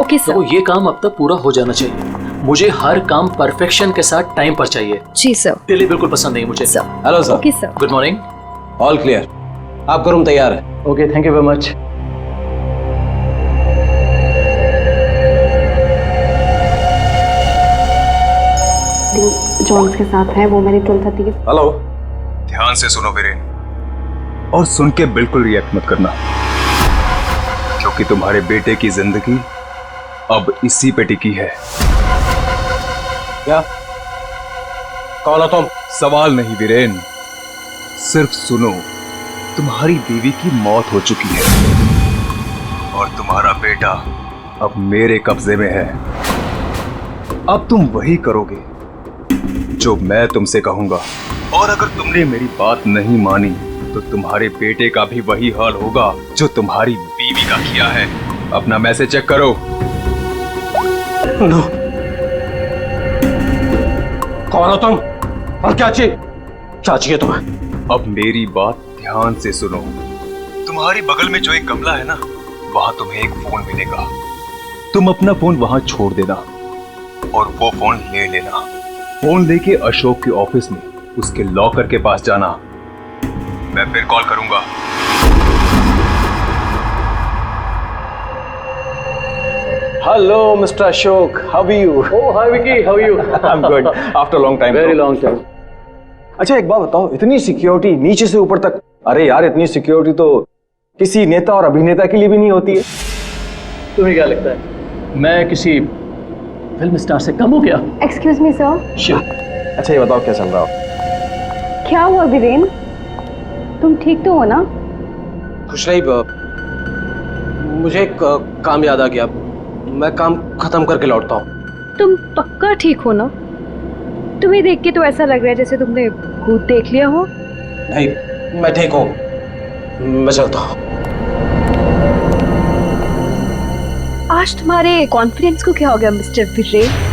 Okay sir. तो ये काम अब तक पूरा हो जाना चाहिए। मुझे हर काम परफेक्शन के साथ टाइम पर चाहिए। जी सर। डिले बिल्कुल पसंद नहीं मुझे। Sir. Hello sir. Okay sir. Good morning. All clear, आपका रूम तैयार है। Okay, thank you very much. Johns के साथ है वो, मैंने 12:30 के। हेलो। ध्यान से सुनो वीरेन, और सुन के बिल्कुल रिएक्ट मत करना, क्योंकि तुम्हारे बेटे की जिंदगी अब इसी पे टिकी है। क्या? कौन हो तुम? सवाल नहीं वीरेन, सिर्फ सुनो। तुम्हारी बीवी की मौत हो चुकी है और तुम्हारा बेटा अब मेरे कब्जे में है। अब तुम वही करोगे जो मैं तुमसे कहूंगा, और अगर तुमने मेरी बात नहीं मानी तो तुम्हारे बेटे का भी वही हाल होगा जो तुम्हारी बीवी का किया है। अपना मैसेज चेक करो। नो। कौन हो तुम और क्या चाहिए तुम्हें? अब मेरी बात ध्यान से सुनो। तुम्हारी बगल में जो एक गमला है ना, वहां तुम्हें एक फोन मिलेगा। तुम अपना फोन वहां छोड़ देना और वो फोन ले लेना। फोन लेके अशोक के ऑफिस में उसके लॉकर के पास जाना। मैं फिर कॉल करूंगा। Hello mister Ashok, how are you? Oh hi Vicky, how are you? I am good after long time. Very long time. अच्छा एक बात बताओ, इतनी सिक्योरिटी नीचे से ऊपर तक? अरे यार, इतनी सिक्योरिटी तो किसी नेता और अभिनेता के लिए भी नहीं होती है। तुम्हें क्या लगता है मैं किसी फिल्म स्टार से कम हूँ क्या? Excuse me sir. अच्छा ये बताओ क्या चल रहा हो? क्या हुआ वीरेन, तुम ठीक तो हो ना? खुश रही। मुझे एक काम याद आ गया, मैं काम खत्म करके लौटता हूँ। तुम पक्का ठीक हो ना? तुम्हें देख के तो ऐसा लग रहा है जैसे तुमने भूत देख लिया हो। नहीं, मैं ठीक हूँ, मैं चलता हूँ। आज तुम्हारे कॉन्फिडेंस को क्या हो गया मिस्टर वीरेन?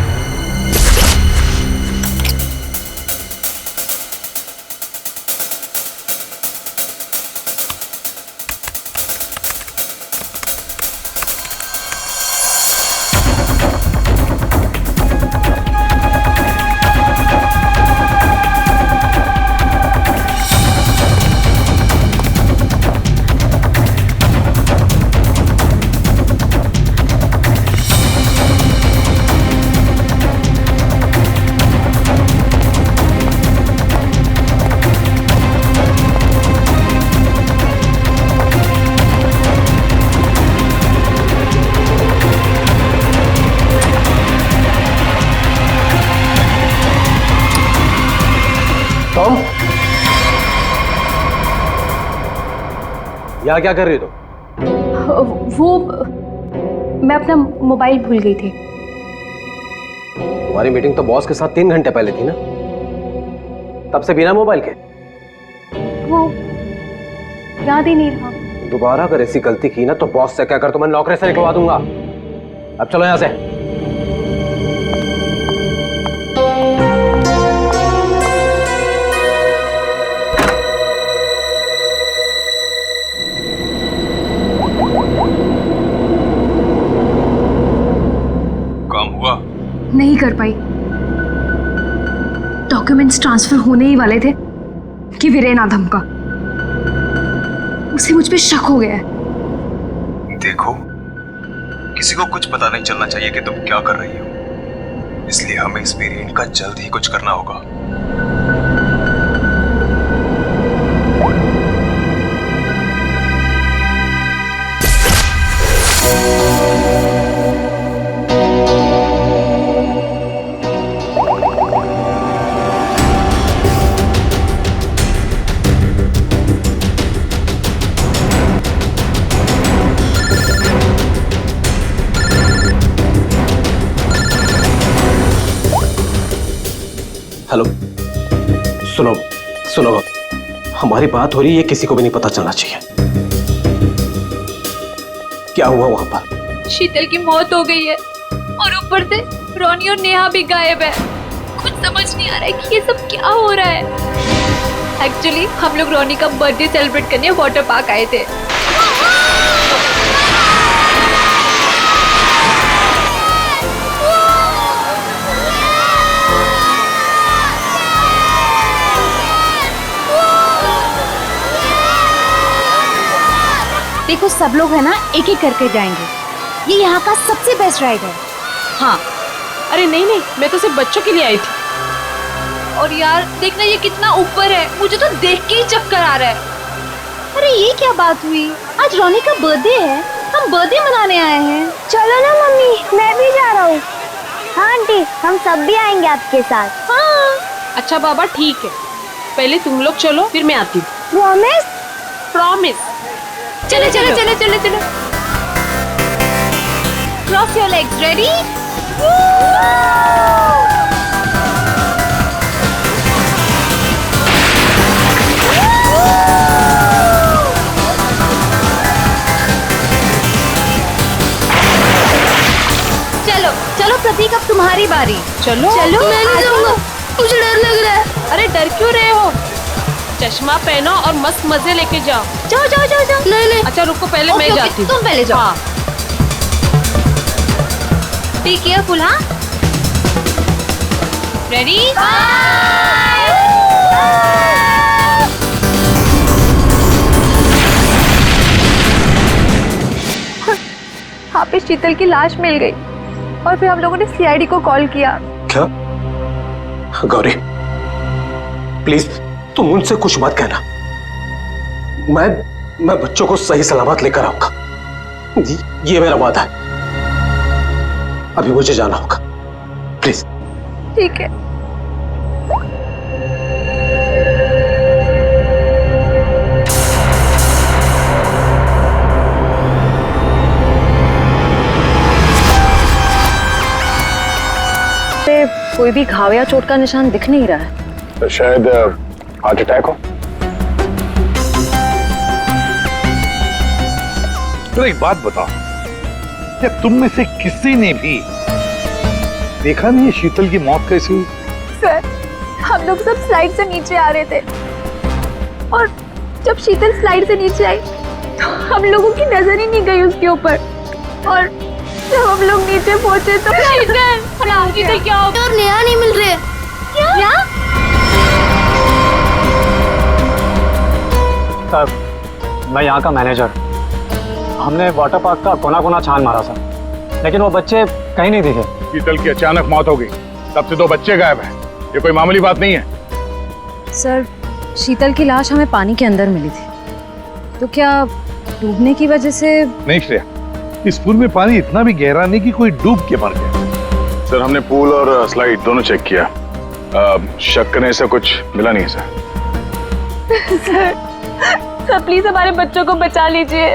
टॉम, यहाँ क्या कर रही हो तुम? वो मैं अपना मोबाइल भूल गई थी। तुम्हारी मीटिंग तो बॉस के साथ 3 घंटे पहले थी ना, तब से बिना मोबाइल के? वो याद ही नहीं रहा। दोबारा अगर ऐसी गलती की ना तो बॉस से क्या कर, तो मैं नौकरी से निकलवा दूंगा। अब चलो यहाँ से। काम हुआ? नहीं कर पाई। डॉक्यूमेंट्स ट्रांसफर होने ही वाले थे कि वीरेन आ धमका। उसे मुझ पे शक हो गया है। देखो, किसी को कुछ पता नहीं चलना चाहिए कि तुम क्या कर रही हो, इसलिए हमें इस वेरिएंट का जल्द ही कुछ करना होगा। हेलो, सुनो सुनो, हमारी बात हो रही है, किसी को भी नहीं पता चलना चाहिए। क्या हुआ वहां पर? शीतल की मौत हो गई है और ऊपर से रोनी और नेहा भी गायब है। कुछ समझ नहीं आ रहा है कि ये सब क्या हो रहा है। एक्चुअली हम लोग रोनी का बर्थडे सेलिब्रेट करने वाटर पार्क आए थे। देखो सब लोग है ना एक एक करके जाएंगे। ये यहाँ का सबसे बेस्ट राइड है। हाँ। अरे नहीं नहीं, मैं तो सिर्फ बच्चों के लिए आई थी। और यार देखना ये कितना ऊपर है, मुझे तो देख के ही चक्कर आ रहा है। अरे ये क्या बात हुई? आज रोनी का बर्थडे है, हम बर्थडे मनाने आए हैं। चलो ना मम्मी, मैं भी जा रहा हूँ। हाँ आंटी, हम सब भी आएंगे आपके साथ। हाँ। अच्छा बाबा ठीक है, पहले तुम लोग चलो फिर मैं आती हूँ। प्रॉमिस? प्रॉमिस। चलो चलो चलो चलो चलो। Cross your legs, ready? चलो चलो प्रतीक, अब तुम्हारी बारी। चलो चलो। मैं नहीं जाऊंगा, मुझे डर लग रहा है। अरे डर क्यों रहे हो? चश्मा पहनो और मस्त मजे लेके जाओ। जाओ जाओ जाओ जाओ। नहीं नहीं, अच्छा रुको, पहले मैं जाती हूँ। तुम पहले जाओ। हाँ। Be careful. हाँ, रेडी? वहाँ पे शीतल की लाश मिल गई और फिर हम लोगों ने सीआईडी को कॉल किया। क्या? गौरी प्लीज तुम उनसे कुछ मत कहना। मैं बच्चों को सही सलामत लेकर आऊंगा, ये मेरा वादा है। अभी मुझे जाना होगा, प्लीज। ठीक है। कोई भी घाव या चोट का निशान दिख नहीं रहा है। तो शायद हार्ट अटैक हो। तो एक बात बताओ, क्या तुम में से किसी ने भी देखा नहीं है शीतल की मौत कैसी हुई? सर, हम लोग सब स्लाइड से नीचे आ रहे थे और जब शीतल स्लाइड से नीचे आई तो हम लोगों की नजर ही नहीं गई उसके ऊपर, और जब हम लोग नीचे पहुंचे तो शीतल क्या हो? और नेहा नहीं मिल रहे। क्या? सर, मैं यहाँ का मैनेजर। हमने वाटर पार्क का कोना कोना छान मारा सर, लेकिन वो बच्चे कहीं नहीं दिखे। शीतल की अचानक मौत हो गई, तब से 2 बच्चे गायब हैं। ये कोई मामूली बात नहीं है। सर, शीतल की लाश हमें पानी के अंदर मिली थी, तो क्या डूबने की वजह से? नहीं श्रेया, इस पूल में पानी इतना भी गहरा नहीं कि कोई डूब के मर गया। सर, हमने पूल और स्लाइड दोनों चेक किया, शक करने से कुछ मिला नहीं है सर प्लीज हमारे बच्चों को बचा लीजिए।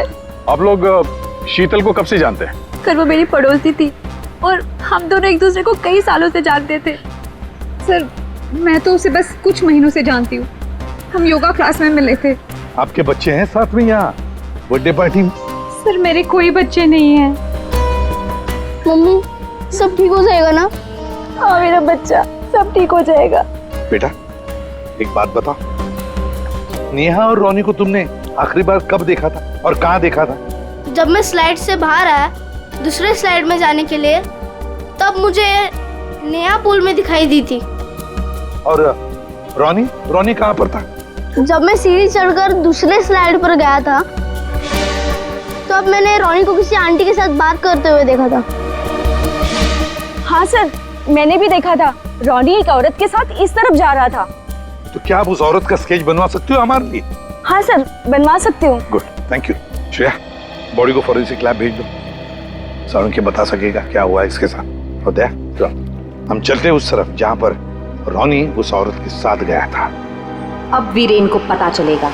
आप लोग शीतल को कब से जानते हैं? सर, वो मेरी पड़ोसी थी और हम दोनों एक दूसरे को कई सालों से जानते थे। सर, मैं तो उसे बस कुछ महीनों से जानती हूँ, हम योगा क्लास में मिले थे। आपके बच्चे हैं साथ में यहाँ बर्थडे पार्टी में? सर, मेरे कोई बच्चे नहीं हैं। मम्मी, सब ठीक हो जाएगा ना? हाँ मेरा बच्चा, सब ठीक हो जाएगा। बेटा एक बात बताओ, नेहा और रोनी को तुमने आखिरी बार कब देखा था और कहाँ देखा था? जब मैं स्लाइड से बाहर आया दूसरे स्लाइड में जाने के लिए, तब मुझे नेहा पूल में दिखाई दी थी। और रोनी कहाँ पर था? जब मैं सीढ़ी चढ़कर दूसरे स्लाइड पर गया था, तब मैंने रोनी को किसी आंटी के साथ बात करते हुए देखा था। हाँ सर, मैंने भी देखा था। रोनी एक औरत के साथ इस तरफ जा रहा था। तो क्या आप उस औरत का स्केच बनवा सकते हो हमारे लिए? हाँ सर, बनवा सकती हूँ। Good, thank you. Shreya, body को फॉरेंसिक लैब भेज दो, सारुण के बता सकेगा क्या हुआ इसके साथ। और दया, हम चलते हैं उस तरफ जहाँ पर रोनी उस औरत के साथ गया था। अब वीरेन को पता चलेगा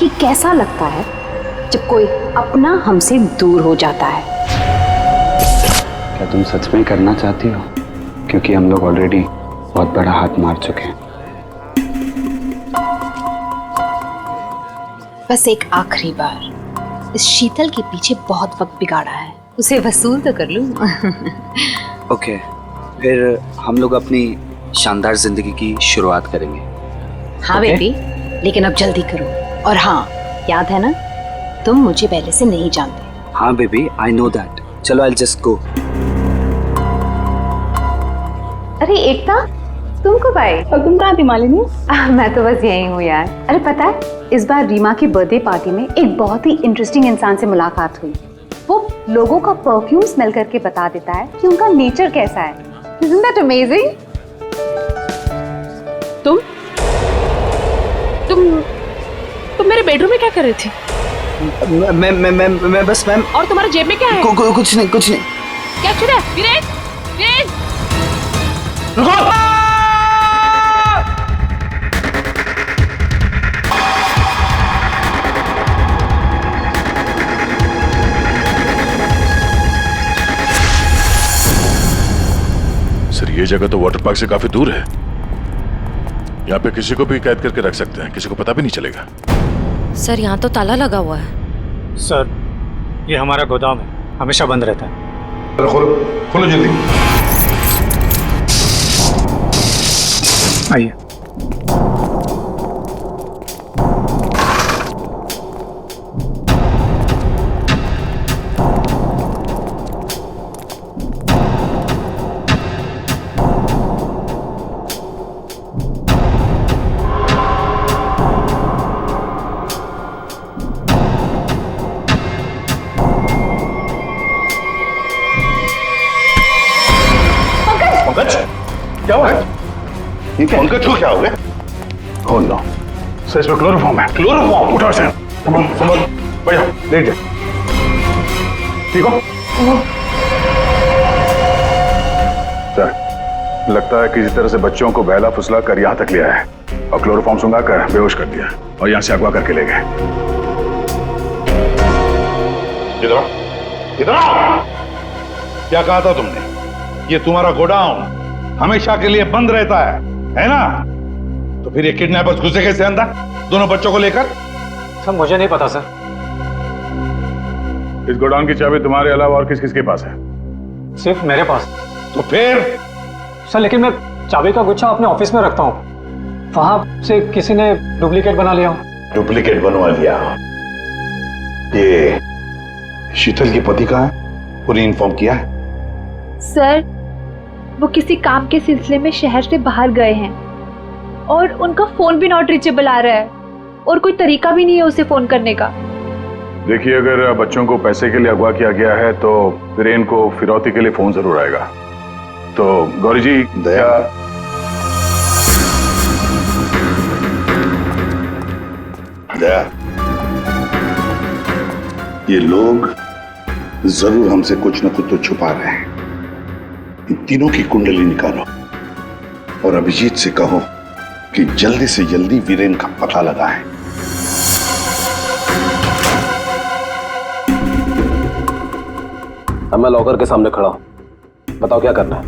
कि कैसा लगता है जब कोई अपना हमसे दूर हो जाता है। क्या तुम सच में करना चाहती हो? क्योंकि हम लोग ऑलरेडी बहुत बड़ा हाथ मार चुके हैं। बस एक आखिरी बार इस शीतल के पीछे बहुत वक्त बिगाड़ा है, उसे वसूल तो कर लूं। ओके, फिर हम लोग अपनी शानदार जिंदगी की शुरुआत करेंगे। हाँ बेबी, लेकिन अब जल्दी करो। और हाँ, याद है ना, तुम मुझे पहले से नहीं जानते। हाँ बेबी, आई नो दैट। चलो, आई जस्ट गो। अरे एकता, तुम कब आई? और तुम कहाँ थी मालिनी? मैं तो बस यही हूँ यार। अरे पता है, इस बार रीमा की बर्थडे पार्टी में एक बहुत ही इंटरेस्टिंग इंसान से मुलाकात हुई। वो लोगों का परफ्यूम स्मेल करके बता देता है कि उनका नेचर कैसा है। Isn't that amazing? तुम मेरे बेडरूम में क्या कर रहे थे? मैं बस मैम। और तुम्हारे जेब में क्या है? कुछ नहीं। क्या छुड़ा? वीरेन, वीरेन! सर ये जगह तो वाटर पार्क से काफी दूर है। यहाँ पे किसी को भी कैद करके रख सकते हैं, किसी को पता भी नहीं चलेगा। सर यहाँ तो ताला लगा हुआ है। सर ये हमारा गोदाम है, हमेशा बंद रहता है। खोलो जल्दी। आइए। क्या हुआ? ये क्या? पंकज को क्या हो गया? खोल लो। सर इसमें क्लोरोफॉर्म है। क्लोरोफॉर्म? उठो इसे। संभल। बैठो। लेट जाओ। ठीक हो? सर लगता है किसी तरह से बच्चों को बहला फुसला कर यहाँ तक लिया है और क्लोरोफॉर्म सुंघा कर बेहोश कर दिया और यहाँ से अगवा करके ले गए। इधर आओ। इधर आओ। क्या कहा था तुमने? ये तुम्हारा गोडाउन हमेशा के लिए बंद रहता है ना? तो फिर ये किडनैपर्स घुसे कैसे अंदर दोनों बच्चों को लेकर? सर मुझे नहीं पता सर। इस गोडाउन की चाबी तुम्हारे अलावा और किस किस के पास है? सिर्फ मेरे पास। तो फिर? सर लेकिन मैं चाबी का गुच्छा अपने ऑफिस में रखता हूँ, वहां से किसी ने डुप्लीकेट बना लिया। डुप्लीकेट बनवा लिया? ये शीतल के पति का है? पूरी इन्फॉर्म किया है? सर वो किसी काम के सिलसिले में शहर से बाहर गए हैं और उनका फोन भी नॉट रीचेबल आ रहा है और कोई तरीका भी नहीं है उसे फोन करने का। देखिए अगर बच्चों को पैसे के लिए अगवा किया गया है तो वीरेन को फिरौती के लिए फोन जरूर आएगा। तो गौरी जी दया ये लोग जरूर हमसे कुछ न कुछ तो छुपा रहे हैं। इन तीनों की कुंडली निकालो और अभिजीत से कहो कि जल्दी से जल्दी वीरेन का पता लगाएं। अब मैं लॉकर के सामने खड़ा हूं, बताओ क्या करना है?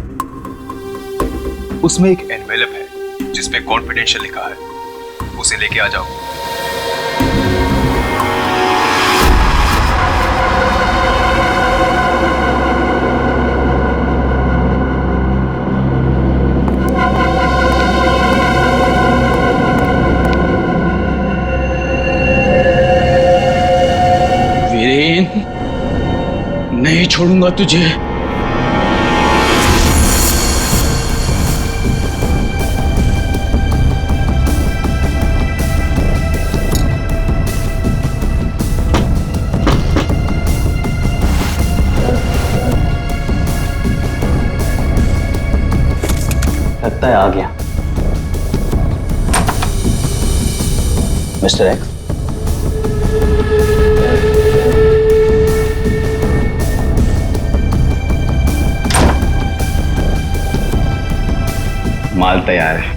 उसमें एक एनवेलप है जिसपे कॉन्फिडेंशियल लिखा है, उसे लेके आ जाओ। नहीं छोड़ूंगा तुझे। लगता है आ गया मिस्टर एक्स। माल तैयार है।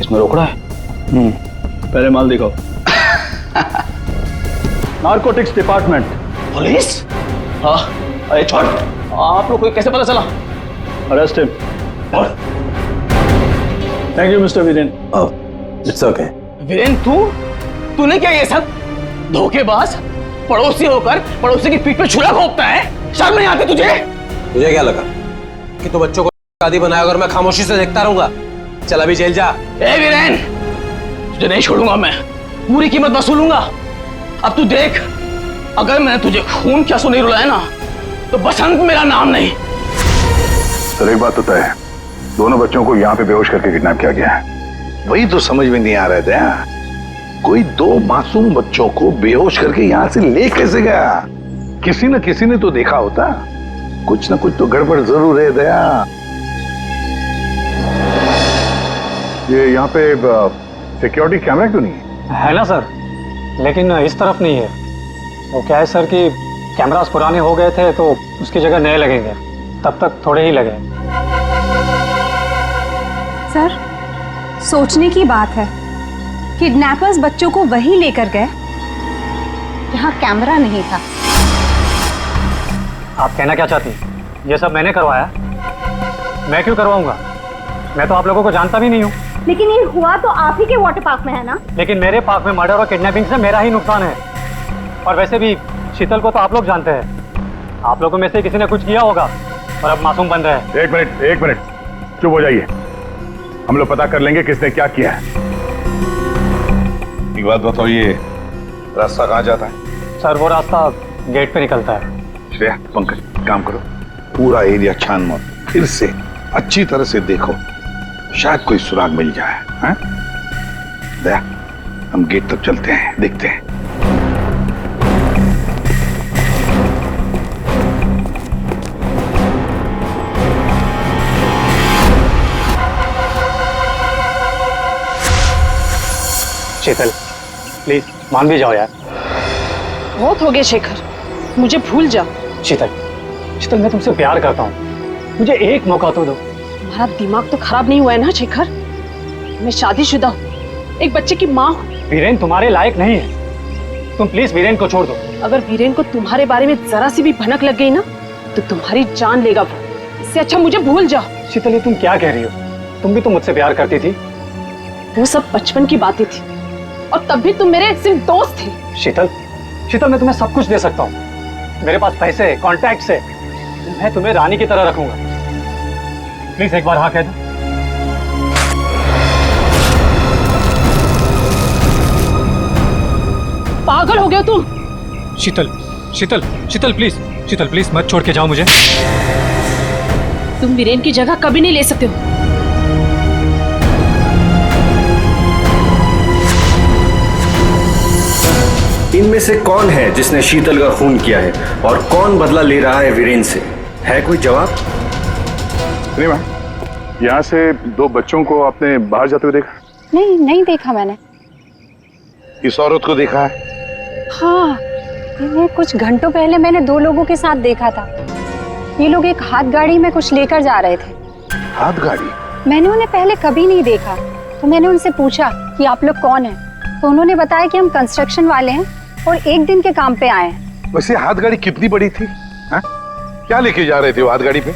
इसमें रोकड़ा है? पहले माल दिखाओ। Narcotics department. पुलिस? हाँ। अरे छोड़, आप लोग को कैसे पता चला? Arrest him. Thank you mister Viren. It's okay. Viren तूने क्या ये सब? धोखेबाज, पड़ोसी होकर पड़ोसी की पीठ पे छुरा घोंपता है, शर्म नहीं आती तुझे? तुझे क्या लगा कि तू बच्चों को शादी बनाएगा और मैं खामोशी से देखता रहूंगा? चल अभी जेल जा। ए वीरेन, तुझे नहीं छोड़ूंगा मैं, पूरी कीमत वसूलूंगा। अब तू देख, अगर मैंने तुझे खून क्या सो नहीं रुलाया ना, तो बसंत मेरा नाम नहीं, सर एक बात तो तय है, दोनों बच्चों को यहाँ पे बेहोश करके किडनैप किया गया है। वही तो समझ में नहीं आ रहा था, कोई दो मासूम बच्चों को बेहोश करके यहाँ से ले कैसे गया? किसी न किसी ने तो देखा होता, कुछ न कुछ तो गड़बड़ जरूर है दया। ये यहाँ पे सिक्योरिटी कैमरा क्यों नहीं है? है ना सर, लेकिन इस तरफ नहीं है। वो क्या है सर कि कैमरास पुराने हो गए थे तो उसकी जगह नए लगेंगे, तब तक थोड़े ही लगे। सर, सोचने की बात है, किडनैपर्स बच्चों को वहीं लेकर गए जहां कैमरा नहीं था। आप कहना क्या चाहती हैं? ये सब मैंने करवाया? मैं क्यों करवाऊंगा? मैं तो आप लोगों को जानता भी नहीं हूँ। लेकिन ये हुआ तो आप ही के वाटर पार्क में है ना? लेकिन मेरे पार्क में मर्डर और किडनैपिंग से मेरा ही नुकसान है। और वैसे भी शीतल को तो आप लोग जानते हैं, आप लोगों में से किसी ने कुछ किया होगा और अब मासूम बन रहे हैं। एक मिनट चुप हो जाइए, हम लोग पता कर लेंगे किसने क्या किया है। एक बात बताओ, ये रास्ता कहाँ जाता है? सर वो रास्ता गेट पे निकलता है। श्रेया, पंकज, काम करो, पूरा एरिया छान मत, फिर से अच्छी तरह से देखो, शायद कोई सुराग मिल जाए। हाँ? दया, हम गेट तक चलते हैं, देखते हैं। शीतल प्लीज मान भी जाओ यार। बहुत हो गया शेखर, मुझे भूल जा। शीतल मैं तुमसे प्यार करता हूँ, मुझे एक मौका तो दो। तुम्हारा दिमाग तो खराब नहीं हुआ है ना शेखर? मैं शादीशुदा हूँ, एक बच्चे की माँ हूँ। वीरेन तुम्हारे लायक नहीं है, तुम प्लीज वीरेन को छोड़ दो। अगर वीरेन को तुम्हारे बारे में जरा सी भी भनक लग गई ना तो तुम्हारी जान लेगा वो। इससे अच्छा मुझे भूल जाओ। शीतल ये तुम क्या कह रही हो? तुम भी तो मुझसे प्यार करती थी। वो सब बचपन की बातें थी और तब भी तुम मेरे सिर्फ दोस्त थे। शीतल मैं तुम्हें सब कुछ दे सकता हूँ, मेरे पास पैसे कॉन्टैक्ट है, मैं तुम्हें रानी की तरह रखूंगा। प्लीज एक बार हाँ कह दो। पागल हो गए तुम? शीतल प्लीज मत छोड़ के जाओ मुझे। तुम वीरेन की जगह कभी नहीं ले सकते हो। इनमें से कौन है जिसने शीतल का खून किया है और कौन बदला ले रहा है वीरेन से? है कोई जवाब? रीमा, यहाँ से दो बच्चों को आपने बाहर जाते हुए देखा? नहीं देखा मैंने। इस औरत को देखा है? हाँ, इन्हें कुछ घंटों पहले मैंने दो लोगों के साथ देखा था। ये लोग एक हाथ गाड़ी में कुछ लेकर जा रहे थे। हाथ गाड़ी? मैंने उन्हें पहले कभी नहीं देखा, तो मैंने उनसे पूछा कि आप लोग कौन हैं, तो उन्होंने बताया कि हम कंस्ट्रक्शन वाले हैं और एक दिन के काम पे आए हैं। वैसे हाथ गाड़ी कितनी बड़ी थी? हा? क्या लेके जा रहे थे वो हाथ गाड़ी पे?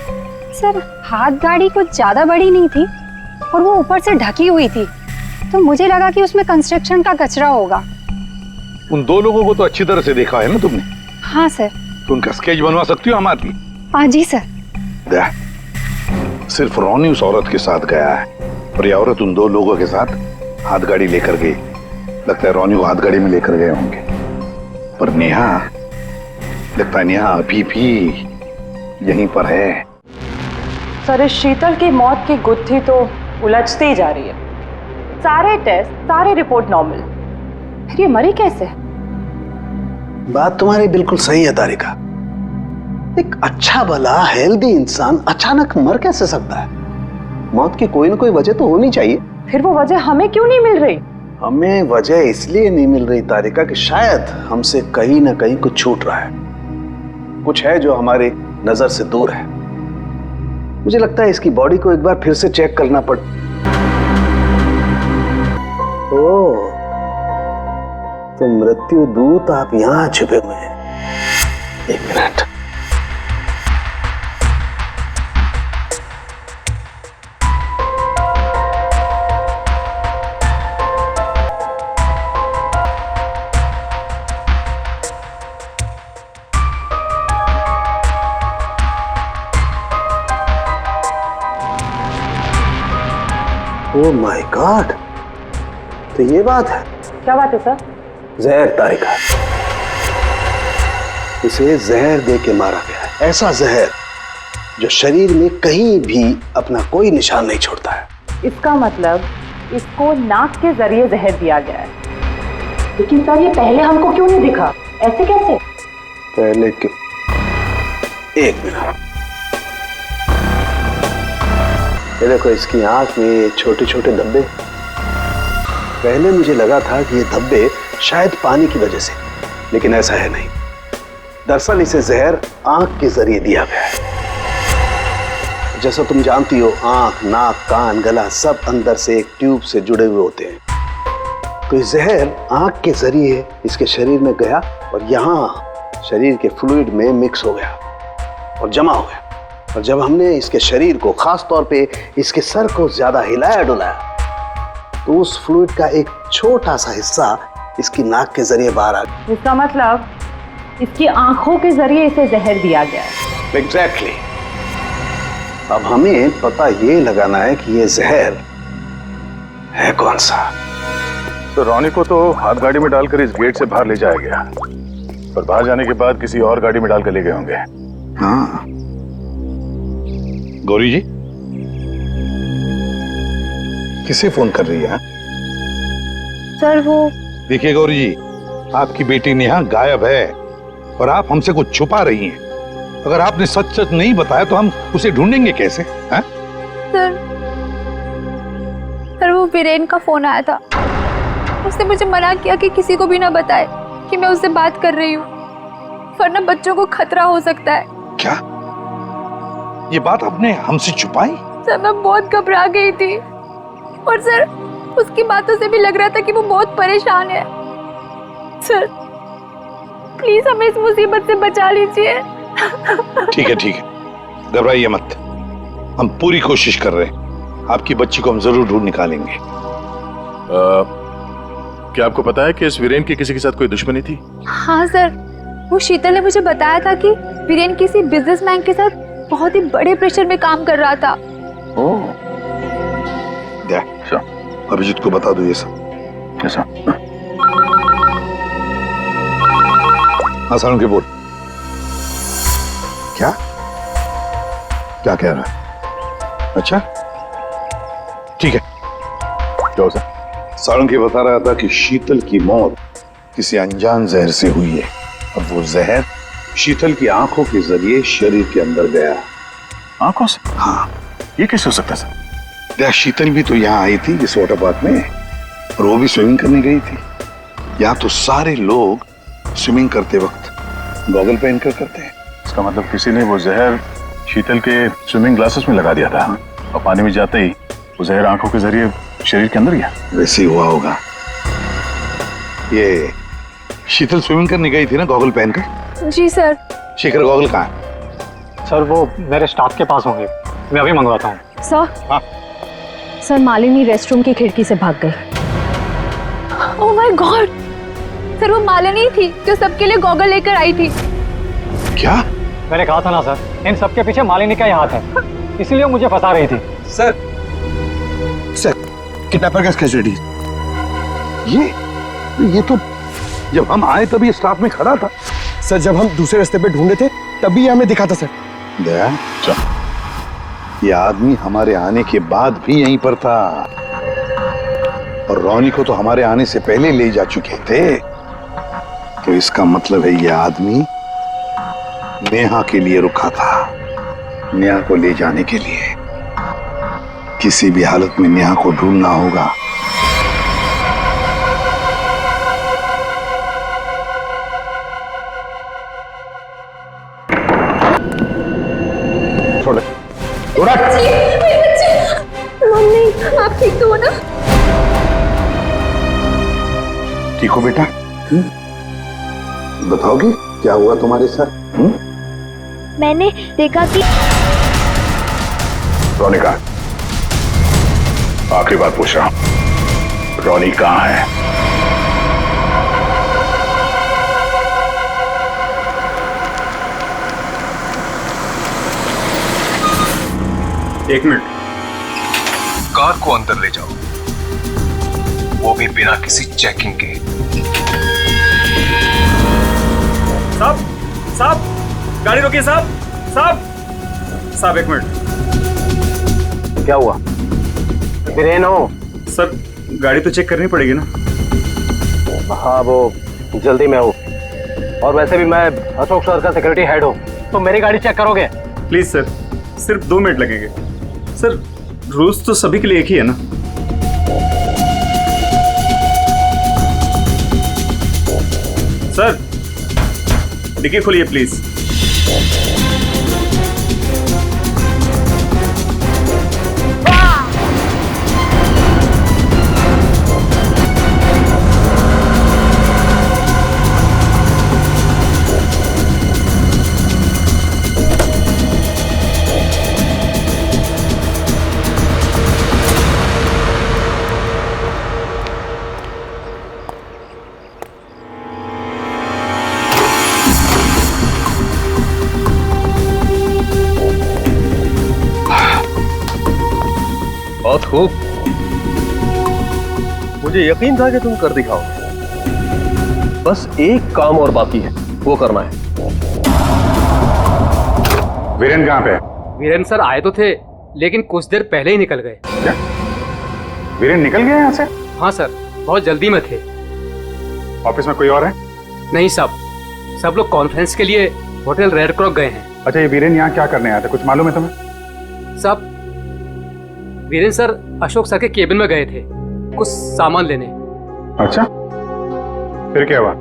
सर हाथ गाड़ी कुछ ज्यादा बड़ी नहीं थी और वो ऊपर से ढकी हुई थी, तो मुझे लगा कि उसमें कंस्ट्रक्शन का कचरा होगा। उन दो लोगों को तो अच्छी तरह से देखा है ना तुमने? हाँ सर। तो उनका स्केच बनवा सकती हो हमारी? हाँ जी सर। दया, सिर्फ रोनी उस औरत के साथ गया है और ये औरत उन दो लोगों के साथ हाथ गाड़ी लेकर गई। लगता है रोनी को हाथ गाड़ी में लेकर गए होंगे, पर नेहा, लगता है नेहा अभी भी यहीं पर है। सर इस शीतल की मौत की गुत्थी तो उलझती ही जा रही है। सारे टेस्ट, सारी रिपोर्ट नॉर्मल, फिर ये मरी कैसे? बात तुम्हारी बिल्कुल सही है तारिका। एक अच्छा भला हेल्दी इंसान अचानक मर कैसे सकता है? मौत की कोई ना कोई वजह तो होनी चाहिए। फिर वो वजह हमें क्यों नहीं मिल रही? हमें वजह इसलिए नहीं मिल रही तारिका कि शायद हमसे कहीं ना कहीं कुछ छूट रहा है, कुछ है जो हमारी नजर से दूर है। मुझे लगता है इसकी बॉडी को एक बार फिर से चेक करना पड़। ओह, तो मृत्यु दूत आप यहां छुपे हुए हैं। एक मिनट। ओह माय गॉड, तो ये बात है। क्या बात है सर? जहर तारिका, इसे जहर दे के मारा गया है। ऐसा जहर जो शरीर में कहीं भी अपना कोई निशान नहीं छोड़ता है। इसका मतलब इसको नाक के जरिए जहर दिया गया है। लेकिन सर, ये पहले हमको क्यों नहीं दिखा? ऐसे कैसे? पहले क्यों? एक मिनट, ये देखो इसकी आंख में ये छोटे छोटे धब्बे। पहले मुझे लगा था कि ये धब्बे शायद पानी की वजह से, लेकिन ऐसा है नहीं। दरअसल इसे जहर आंख के जरिए दिया गया है। जैसा तुम जानती हो, आंख, नाक, कान, गला सब अंदर से एक ट्यूब से जुड़े हुए होते हैं। तो ये जहर आंख के जरिए इसके शरीर में गया और यहाँ शरीर के फ्लूइड में मिक्स हो गया और जमा हो गया। और जब हमने इसके शरीर को, खास तौर पे इसके सर को ज्यादा हिलाया डुलाया, तो उस फ्लूइड का एक छोटा सा हिस्सा इसकी नाक के जरिए बाहर आ गया। इसका मतलब इसकी आंखों के जरिए इसे जहर दिया गया है। एग्जैक्टली। अब हमें पता ये लगाना है कि ये जहर है कौन सा। तो रॉनी को तो हाथ गाड़ी में डालकर इस गेट से बाहर ले जाया गया, पर बाहर जाने के बाद किसी और गाड़ी में डालकर ले गए होंगे। हाँ गौरी जी, किसे फोन कर रही है? सर वो देखिए गौरी जी, आपकी बेटी नेहा गायब है और आप हमसे कुछ छुपा रही हैं। अगर आपने सच सच नहीं बताया तो हम उसे ढूंढेंगे कैसे? हैं? सर वो वीरेन का फोन आया था। उसने मुझे मना किया कि किसी को भी ना बताए कि मैं उससे बात कर रही हूँ, वरना बच्चों को खतरा हो सकता है। क्या ये बात आपने हमसे छुपाई? सर मैं बहुत घबरा गई थी और सर उसकी बातों से भी लग रहा था कि वो बहुत परेशान है। सर प्लीज हमें इस मुसीबत से बचा लीजिए। ठीक है ठीक है, घबराइए मत, हम पूरी कोशिश कर रहे हैं। आपकी बच्ची को हम जरूर ढूंढ निकालेंगे। क्या आपको पता है कि इस वीरेन की किसी के साथ कोई दुश्मनी थी? हाँ सर, वो शीतल ने मुझे बताया था कि वीरेन किसी बिजनेसमैन के साथ बहुत ही बड़े प्रेशर में काम कर रहा था। अभिजीत को बता दो ये सब। कैसा? हाँ सारुण के बोल। क्या क्या कह रहा है? अच्छा ठीक है। क्या हो सर? सारुण बता रहा था कि शीतल की मौत किसी अनजान जहर से हुई है और वो जहर शीतल की आंखों के जरिए शरीर के अंदर गया। आंखों से? हाँ। ये कैसे हो सकता है सर? शीतल भी तो यहाँ आई थी इस वाटर पार्क में और वो भी स्विमिंग करने गई थी। यहाँ तो सारे लोग स्विमिंग करते वक्त गॉगल पहन कर करते हैं। इसका मतलब किसी ने वो जहर शीतल के स्विमिंग ग्लासेस में लगा दिया था और पानी में जाते ही वो जहर आंखों के जरिए शरीर के अंदर गया। वैसे ही हुआ होगा। ये शीतल स्विमिंग करने गई थी ना गॉगल पहनकर? जी सर। शेखर गॉगल कहाँ है? सर वो मेरे स्टाफ के पास होंगे, मैं अभी मंगवाता हूँ। सर हाँ सर, मालिनी रेस्टरूम की खिड़की से भाग गई। ओह माय गॉड सर, वो मालिनी थी जो सबके लिए गॉगल लेकर आई थी। क्या? मैंने कहा था ना सर, इन सबके पीछे मालिनी का ही हाथ है, इसीलिए मुझे फंसा रही थी। सर किडनैपर का स्केच रेडी। ये तो जब हम आए तभी स्टाफ में खड़ा था। सर जब हम दूसरे रास्ते पे ढूंढे थे तभी हमें दिखा था सर। दया, ये आदमी हमारे आने के बाद भी यहीं पर था और रॉनी को तो हमारे आने से पहले ले जा चुके थे। तो इसका मतलब है ये आदमी नेहा के लिए रुका था, नेहा को ले जाने के लिए। किसी भी हालत में नेहा को ढूंढना होगा। मम्मी आप ठीक तो हो ना? ठीक हो बेटा? बताओगी क्या हुआ तुम्हारे साथ? मैंने देखा कि रॉनी कहाँ? आखिरी बात पूछ रहा हूं, रॉनी कहाँ है? एक मिनट, कार को अंदर ले जाओ, वो भी बिना किसी चेकिंग के। साहब, साहब, गाड़ी रोकिए साहब, साहब, साहब एक मिनट। क्या हुआ? वीरेन हो? सर गाड़ी तो चेक करनी पड़ेगी ना। हाँ वो जल्दी में हूँ, और वैसे भी मैं अशोक सर का सिक्योरिटी हेड हूँ, तो मेरी गाड़ी चेक करोगे? प्लीज सर, सिर्फ 2 मिनट लगेंगे। सर रूल्स तो सभी के लिए एक ही है ना। सर डिक्की खोलिए प्लीज। बहुत खूब, मुझे यकीन था कि तुम कर दिखाओगे। बस एक काम और बाकी है, वो करना है। वीरेन कहाँ पे है? वीरेन सर आए तो थे, लेकिन कुछ देर पहले ही निकल गए। क्या वीरेन निकल गया यहाँ से? हाँ सर, बहुत जल्दी में थे। ऑफिस में कोई और है? नहीं साहब, सब लोग कॉन्फ्रेंस के लिए होटल रेड क्रॉक गए हैं। अच्छा, ये वीरेन यहाँ क्या करने आया था, कुछ मालूम है तुम्हें? साहब वीरेन सर अशोक सर के केबिन में गए थे कुछ सामान लेने। अच्छा, फिर क्या हुआ?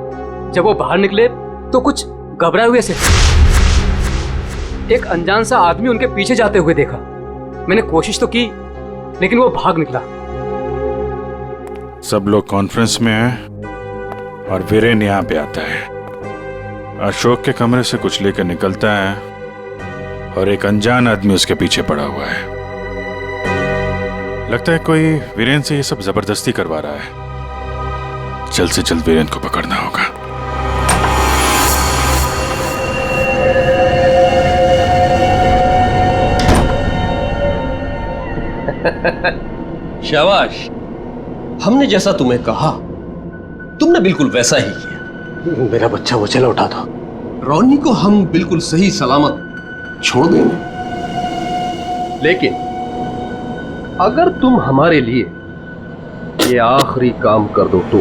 जब वो बाहर निकले तो कुछ घबराए हुए से एक अनजान सा आदमी उनके पीछे जाते हुए देखा। मैंने कोशिश तो की, लेकिन वो भाग निकला। सब लोग कॉन्फ्रेंस में हैं और वीरेन यहाँ पे आता है। अशोक के कमरे से कुछ लेकर निकलता है और एक अनजान आदमी उसके पीछे पड़ा हुआ है। लगता है कोई वीरेन से ये सब जबरदस्ती करवा रहा है। जल्द से जल्द वीरेन को पकड़ना होगा। शाबाश, हमने जैसा तुम्हें कहा तुमने बिल्कुल वैसा ही किया। मेरा बच्चा मुझे लौटा था। रॉनी को हम बिल्कुल सही सलामत छोड़ देंगे, लेकिन अगर तुम हमारे लिए ये आखिरी काम कर दो तो।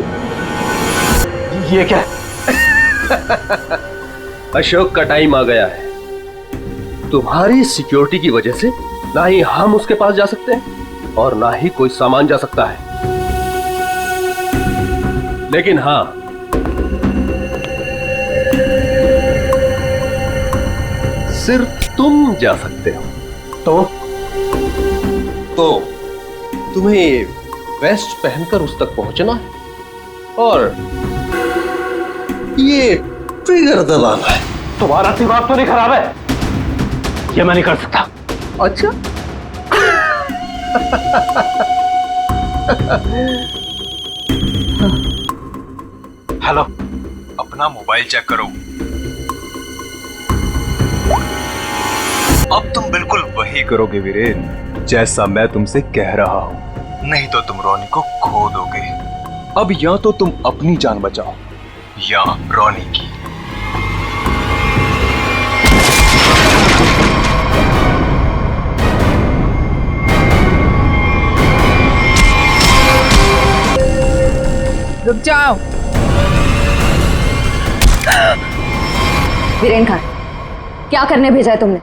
ये क्या? अशोक का टाइम आ गया है। तुम्हारी सिक्योरिटी की वजह से ना ही हम उसके पास जा सकते हैं और ना ही कोई सामान जा सकता है। लेकिन हां, सिर्फ तुम जा सकते हो। तो तुम्हें वेस्ट पहनकर उस तक पहुंचना है और ये ट्रिगर दबाना है। तुम्हारा दिमाग तो नहीं खराब है? ये मैं नहीं कर सकता। अच्छा हेलो, अपना मोबाइल चेक करो। अब तुम बिल्कुल वही करोगे वीरेन, जैसा मैं तुमसे कह रहा हूं। नहीं तो तुम रॉनी को खो दोगे। अब या तो तुम अपनी जान बचाओ या रॉनी की। रुक जाओ। वीरेन खान, क्या करने भेजा है तुमने?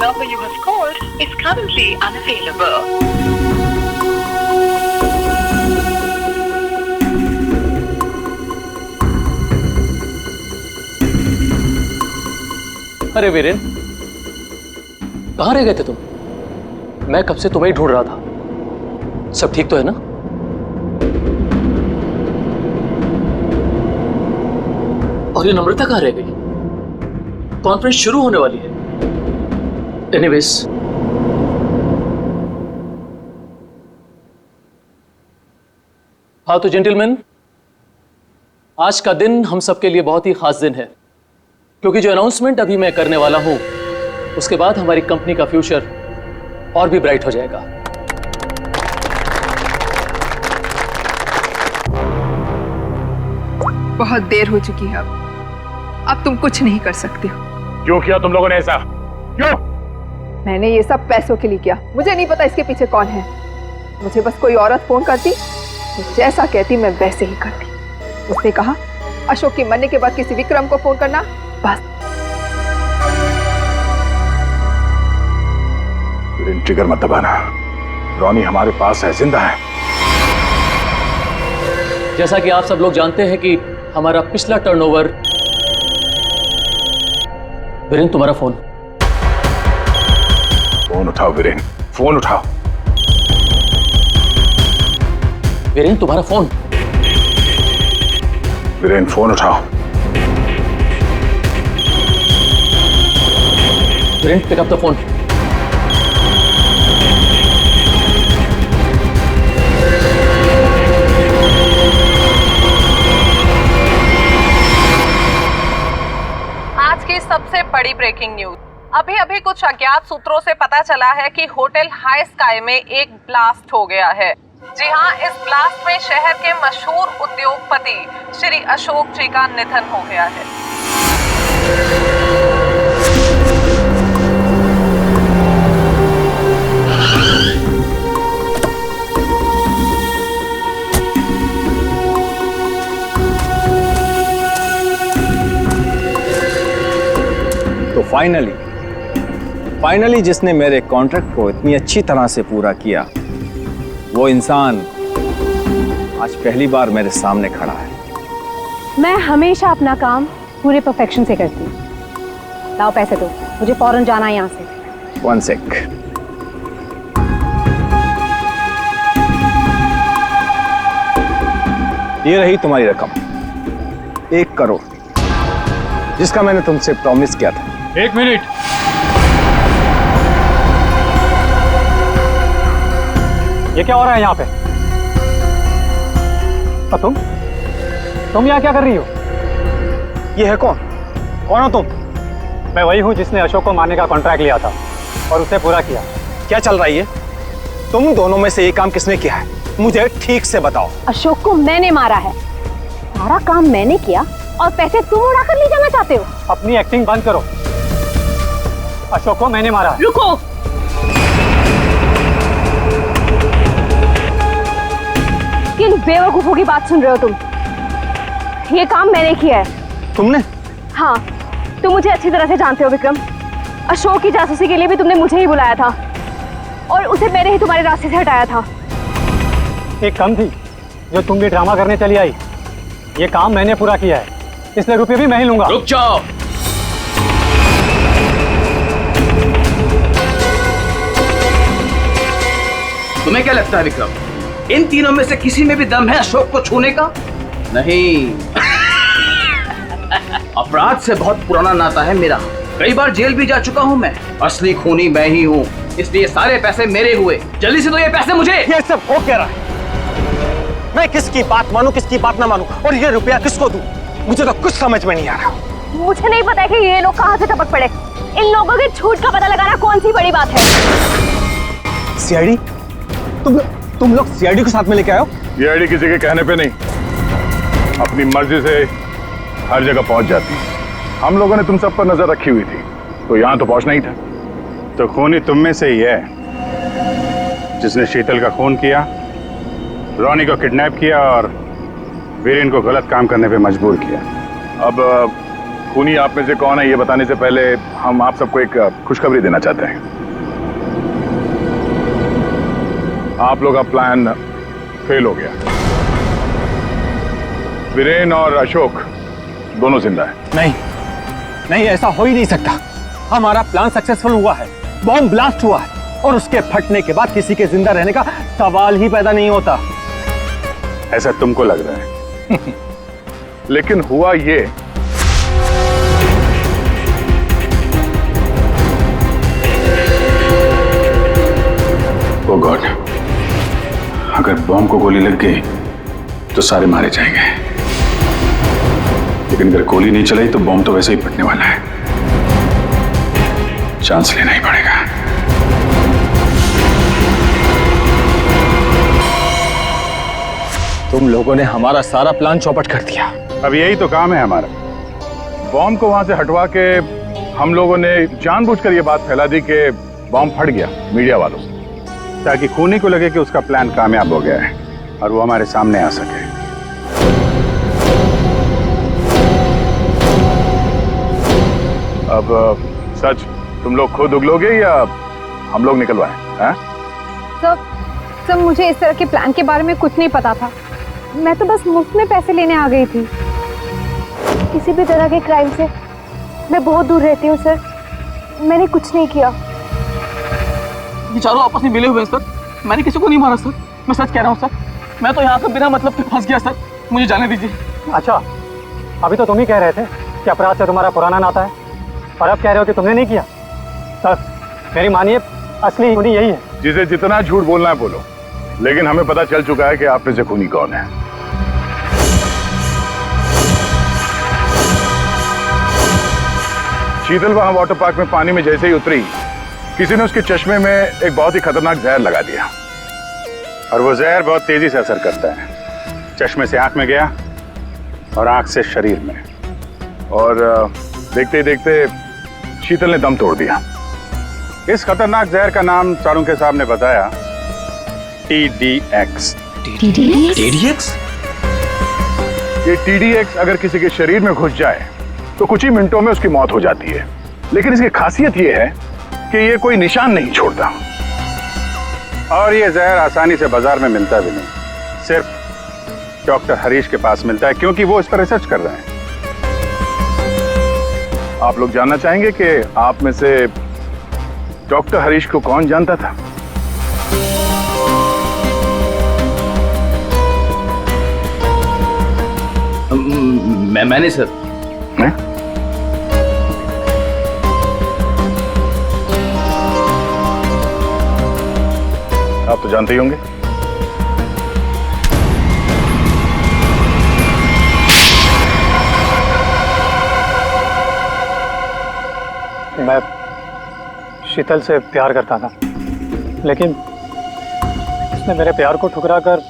Number you have called is currently unavailable. अरे वीरेन, कहाँ रह गए थे तुम? मैं कब से तुम्हें ही ढूंढ रहा था। सब ठीक तो है ना? और ये नम्रता कहाँ रह गई? कॉन्फ्रेंस शुरू होने वाली है। एनीवेज, हाँ तो जेंटलमैन, आज का दिन हम सबके लिए बहुत ही खास दिन है, क्योंकि जो अनाउंसमेंट अभी मैं करने वाला हूं उसके बाद हमारी कंपनी का फ्यूचर और भी ब्राइट हो जाएगा। बहुत देर हो चुकी है, अब तुम कुछ नहीं कर सकते हो। क्यों किया तुम लोगों ने ऐसा? क्यों? मैंने ये सब पैसों के लिए किया। मुझे नहीं पता इसके पीछे कौन है। मुझे बस कोई औरत फोन करती तो जैसा कहती मैं वैसे ही करती। उसने कहा अशोक के मरने के बाद किसी विक्रम को फोन करना, बस। ट्रिगर मत दबाना, रोनी हमारे पास है, जिंदा है। जैसा कि आप सब लोग जानते हैं कि हमारा पिछला टर्नओवर। वीरेन, तुम्हारा फोन। फोन उठाओ वीरेन, फोन उठाओ। वीरेन, तुम्हारा फोन। वीरेन, फोन उठाओ। Viren, pick up the phone. आज की सबसे बड़ी ब्रेकिंग न्यूज। अभी अभी कुछ अज्ञात सूत्रों से पता चला है कि होटल हाई स्काई में एक ब्लास्ट हो गया है। जी हां, इस ब्लास्ट में शहर के मशहूर उद्योगपति श्री अशोक जी का निधन हो गया है। तो फाइनली जिसने मेरे कॉन्ट्रैक्ट को इतनी अच्छी तरह से पूरा किया, वो इंसान आज पहली बार मेरे सामने खड़ा है। मैं हमेशा अपना काम पूरे परफेक्शन से करती हूँ। लाओ पैसे दो, मुझे फौरन जाना है यहाँ से। 1 सेक। ये रही तुम्हारी रकम, 1 करोड़, जिसका मैंने तुमसे प्रॉमिस किया था। 1 मिनट। ये क्या हो रहा है यहाँ पे? और तुम यहाँ क्या कर रही हो? ये है कौन? कौन हो तुम? मैं वही हूँ जिसने अशोक को मारने का कॉन्ट्रैक्ट लिया था और उसे पूरा किया। क्या चल रहा है ये? तुम दोनों में से ये काम किसने किया है? मुझे ठीक से बताओ। अशोक को मैंने मारा है, सारा काम मैंने किया और पैसे तुम उड़ा कर ले जाना चाहते हो? अपनी एक्टिंग बंद करो। अशोक को मैंने मारा। रुको, किन बेवकूफों की बात सुन रहे हो तुम? ये काम मैंने किया है। तुमने? हाँ, तुम मुझे अच्छी तरह से जानते हो विक्रम। अशोक की जासूसी के लिए भी तुमने मुझे ही बुलाया था और उसे मैंने ही तुम्हारे रास्ते से हटाया था। एक कम थी जो तुम भी ड्रामा करने चली आई। ये काम मैंने पूरा किया है, इसलिए रुपये भी मैं ही लूंगा। रुक जाओ। तुम्हें क्या लगता है विक्रम, इन तीनों में से किसी में भी दम है अशोक को छूने का? नहीं। अपराध से बहुत पुराना नाता है मेरा, कई बार जेल भी जा चुका हूँ मैं। असली खूनी मैं ही हूँ, इसलिए सारे पैसे मेरे हुए। जल्दी से दो ये पैसे मुझे। ये सब हो क्या रहा है? मैं किसकी बात मानूं, किसकी बात ना मानूं, और ये रुपया किसको दूं? मुझे तो कुछ समझ में नहीं आ रहा। मुझे नहीं पता कि ये लोग कहाँ से टपक पड़े। इन लोगों के झूठ का पता लगाना कौन सी बड़ी बात है? सीआईडी? तुम लोग सीआईडी को साथ में लेके आए हो? सीआईडी किसी के कहने पे नहीं, अपनी मर्जी से हर जगह पहुंच जाती है। हम लोगों ने तुम सब पर नजर रखी हुई थी, तो यहाँ तो पहुंचना ही था। तो खूनी तुम में से ही है जिसने शीतल का खून किया, रोनी को किडनैप किया और वीरेन को गलत काम करने पे मजबूर किया। अब खूनी आप में से कौन है ये बताने से पहले हम आप सबको एक खुशखबरी देना चाहते हैं। आप लोग का प्लान फेल हो गया। वीरेन और अशोक दोनों जिंदा है। नहीं, ऐसा हो ही नहीं सकता। हमारा प्लान सक्सेसफुल हुआ है, बॉम्ब ब्लास्ट हुआ है और उसके फटने के बाद किसी के जिंदा रहने का सवाल ही पैदा नहीं होता। ऐसा तुमको लग रहा है। लेकिन हुआ ये, ओ गॉड, अगर बॉम्ब को गोली लग गई तो सारे मारे जाएंगे, लेकिन अगर गोली नहीं चलाई तो बॉम्ब तो वैसे ही फटने वाला है। चांस लेना ही पड़ेगा। तुम लोगों ने हमारा सारा प्लान चौपट कर दिया। अब यही तो काम है हमारा। बॉम्ब को वहां से हटवा के हम लोगों ने जानबूझकर ये बात फैला दी कि बॉम्ब फट गया मीडिया वालों से, ताकि खूनी को लगे कि उसका प्लान कामयाब हो गया है और वो हमारे सामने आ सके। अब सच तुम लोग खुद उगलोगे या हम लोग निकलवाएं? हैं? सर मुझे इस तरह के प्लान के बारे में कुछ नहीं पता था। मैं तो बस मुफ्त में पैसे लेने आ गई थी। किसी भी तरह के क्राइम से मैं बहुत दूर रहती हूँ सर। मैंने कुछ नहीं किया। ये चारों आपस में मिले हुए हैं सर। मैंने किसी को नहीं मारा सर। मैं सच कह रहा हूँ सर। मैं तो यहाँ से बिना मतलब के फंस गया सर। मुझे जाने दीजिए। अच्छा, अभी तो तुम ही कह रहे थे कि अपराध से तुम्हारा पुराना नाता है, और अब कह रहे हो कि तुमने नहीं किया। सर मेरी मानिए, असली खूनी यही है। जिसे जितना झूठ बोलना है बोलो, लेकिन हमें पता चल चुका है कि आप में से खूनी कौन है। शीतल वहां वाटर पार्क में पानी में जैसे ही उतरी, किसी ने उसके चश्मे में एक बहुत ही खतरनाक जहर लगा दिया, और वो जहर बहुत तेजी से असर करता है। चश्मे से आंख में गया और आंख से शरीर में, और देखते ही देखते शीतल ने दम तोड़ दिया। इस खतरनाक जहर का नाम चाणक्य साहब ने बताया TDX। TDX? ये TDX अगर किसी के शरीर में घुस जाए तो कुछ ही मिनटों में उसकी मौत हो जाती है, लेकिन इसकी खासियत ये है कि ये कोई निशान नहीं छोड़ता, और ये जहर आसानी से बाजार में मिलता भी नहीं। सिर्फ डॉक्टर हरीश के पास मिलता है, क्योंकि वो इस पर रिसर्च कर रहे हैं। आप लोग जानना चाहेंगे कि आप में से डॉक्टर हरीश को कौन जानता था? मैंने सर। आप तो जानते ही होंगे। मैं शीतल से प्यार करता था, लेकिन उसने मेरे प्यार को ठुकरा कर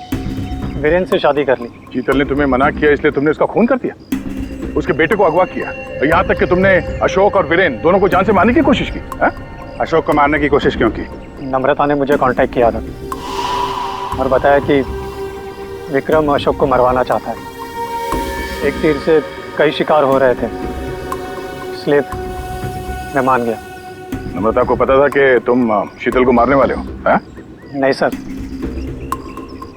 वीरेंद्र से शादी कर ली। शीतल ने तुम्हें मना किया इसलिए तुमने उसका खून कर दिया, उसके बेटे को अगवा किया, और यहाँ तक कि तुमने अशोक और वीरेंद्र दोनों को जान से मारने की कोशिश की। है? अशोक को मारने की कोशिश क्यों की? नम्रता ने मुझे कांटेक्ट किया था और बताया कि विक्रम अशोक को मरवाना चाहता है। एक तीर से कई शिकार हो रहे थे, इसलिए मैं मान गया। नम्रता को पता था कि तुम शीतल को मारने वाले हो? है? नहीं सर,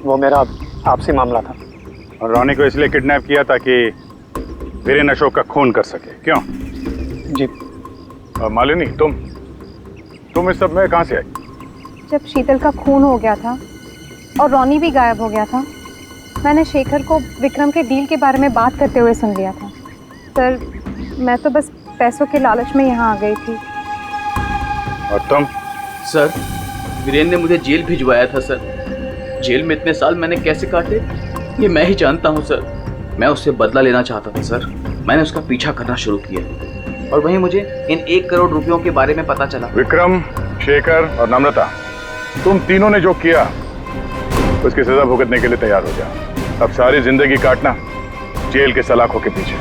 वो मेरा आपसी मामला था। और रोनी को इसलिए किडनैप किया ताकि वीरेंद्र अशोक का खून कर सके, क्यों? जी। और मालिनी, तुम इस सब में कहाँ से आई? जब शीतल का खून हो गया था और रोनी भी गायब हो गया था, मैंने शेखर को विक्रम के डील के बारे में बात करते हुए सुन लिया था। सर मैं तो बस पैसों के लालच में यहाँ आ गई थी। और तुम? सर वीरेंद्र ने मुझे जेल भिजवाया था सर। जेल में इतने साल मैंने कैसे काटे ये मैं ही जानता हूँ सर। मैं उससे बदला लेना चाहता था सर। मैंने उसका पीछा करना शुरू किया और वहीं मुझे इन 1 करोड़ रुपयों के बारे में पता चला। विक्रम, शेखर और नम्रता, तुम तीनों ने जो किया उसकी सजा भुगतने के लिए तैयार हो जाओ। अब सारी जिंदगी काटना जेल के सलाखों के पीछे।